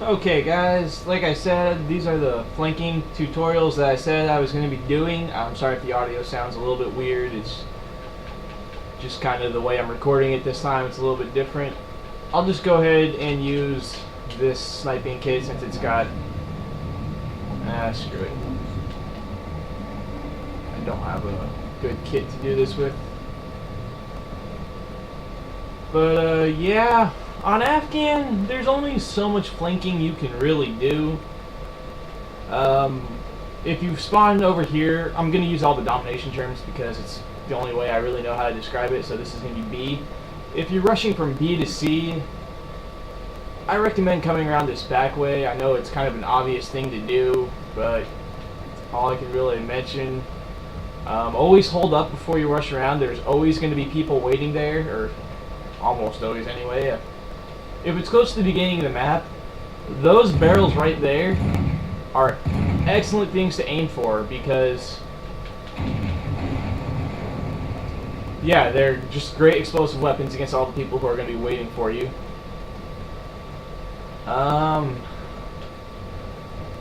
Okay guys, like I said, these are the flanking tutorials that I said I was going to be doing. I'm sorry if the audio sounds a little bit weird. It's just kind of the way I'm recording it this time. It's a little bit different. I'll just go ahead and use this sniping kit since it's got... screw it. I don't have a good kit to do this with. But yeah, on Afghan, there's only so much flanking you can really do. If you spawn over here, I'm going to use all the domination terms because it's the only way I really know how to describe it, so this is going to be B. If you're rushing from B to C, I recommend coming around this back way. I know it's kind of an obvious thing to do, but all I can really mention. Always hold up before you rush around. There's always going to be people waiting there, or almost always anyway. If it's close to the beginning of the map, those barrels right there are excellent things to aim for because, yeah, they're just great explosive weapons against all the people who are going to be waiting for you.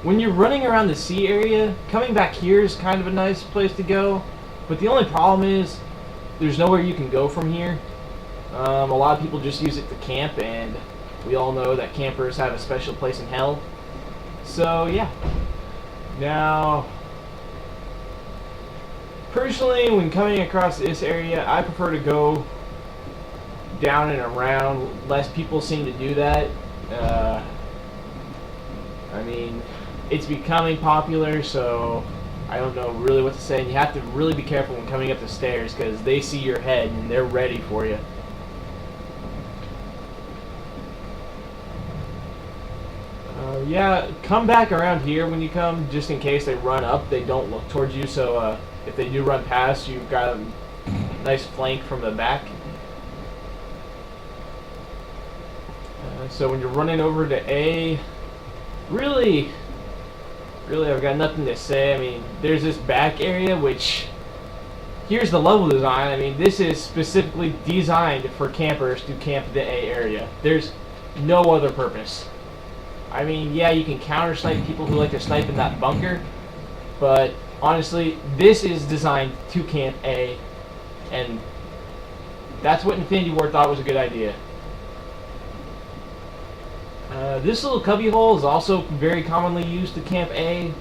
When you're running around the C area, coming back here is kind of a nice place to go, but the only problem is there's nowhere you can go from here. A lot of people just use it to camp, and we all know that campers have a special place in hell. So yeah. Now, personally, when coming across this area, I prefer to go down and around. Less people seem to do that. I mean, it's becoming popular, so I don't know really what to say. And you have to really be careful when coming up the stairs because they see your head and they're ready for you. Yeah, come back around here when you come, just in case they run up, they don't look towards you, so if they do run past, you've got a nice flank from the back. So when you're running over to A, really I've got nothing to say. I mean, there's this back area, which, here's the level design. I mean, this is specifically designed for campers to camp the A area. There's no other purpose. I mean, yeah, you can counter-snipe people who like to snipe in that bunker, but honestly, this is designed to camp A, and that's what Infinity Ward thought was a good idea. This little cubby hole is also very commonly used to camp A.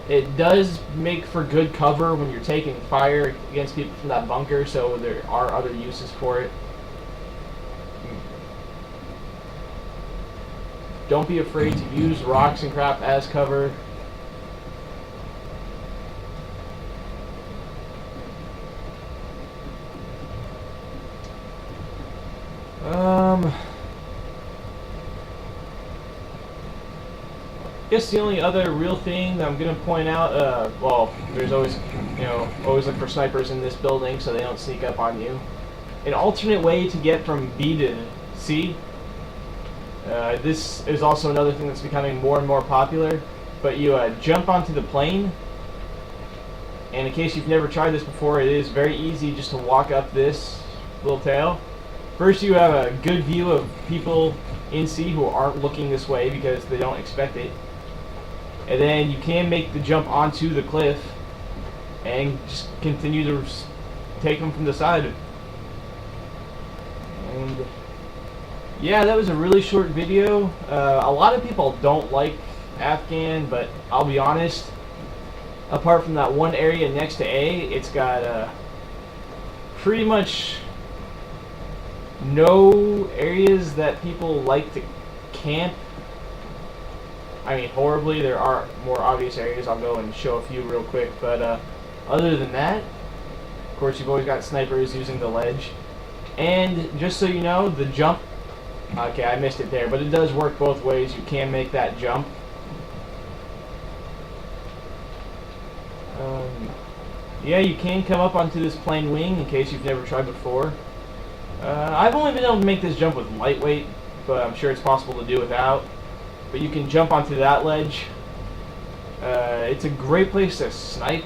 It does make for good cover when you're taking fire against people from that bunker, so there are other uses for it. Don't be afraid to use rocks and crap as cover. I guess the only other real thing that I'm going to point out, well, there's always, always look for snipers in this building so they don't sneak up on you. An alternate way to get from B to C. This is also another thing that's becoming more and more popular, but you jump onto the plane, and in case you've never tried this before, it is very easy just to walk up this little tail. First you have a good view of people in C who aren't looking this way because they don't expect it, and then you can make the jump onto the cliff and just continue to take them from the side. And yeah, that was a really short video. A lot of people don't like Afghan, but I'll be honest, apart from that one area next to A, it's got pretty much no areas that people like to camp. I mean, horribly, there are more obvious areas. I'll go and show a few real quick, but other than that, of course, you've always got snipers using the ledge. And just so you know, the jump, okay, I missed it there, but it does work both ways. You can make that jump. Yeah, you can come up onto this plane wing in case you've never tried before. I've only been able to make this jump with lightweight, but I'm sure it's possible to do without. But you can jump onto that ledge. It's a great place to snipe.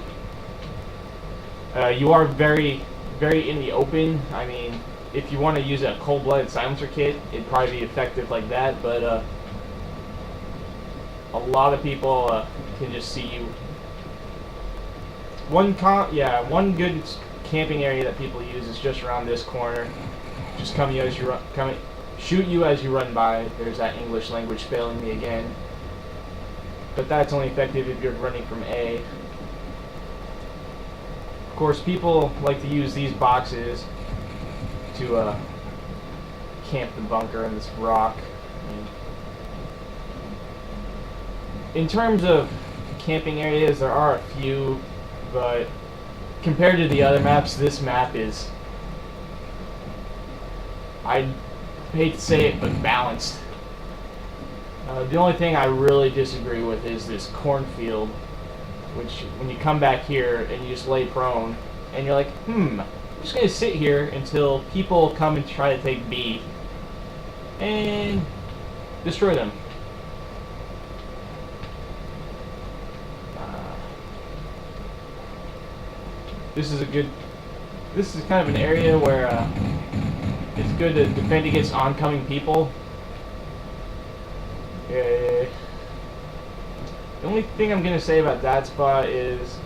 You are very in the open. I mean, if you want to use a cold-blooded silencer kit, it'd probably be effective like that, but a lot of people can just see you. One good camping area that people use is just around this corner. Just shoot you as you run by. There's that English language failing me again. But that's only effective if you're running from A. Of course, people like to use these boxes to camp the bunker in this rock. In terms of camping areas, there are a few, but compared to the other maps, this map is, I hate to say it, but balanced. The only thing I really disagree with is this cornfield, which when you come back here and you just lay prone, and you're like, I'm just going to sit here until people come and try to take B, and destroy them. This is kind of an area where it's good to defend against oncoming people. The only thing I'm going to say about that spot is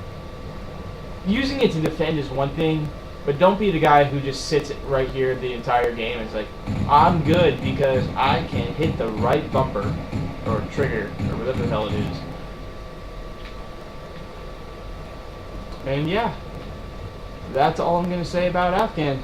using it to defend is one thing, but don't be the guy who just sits right here the entire game and is like, I'm good because I can hit the right bumper or trigger or whatever the hell it is. And yeah, that's all I'm going to say about Afghan.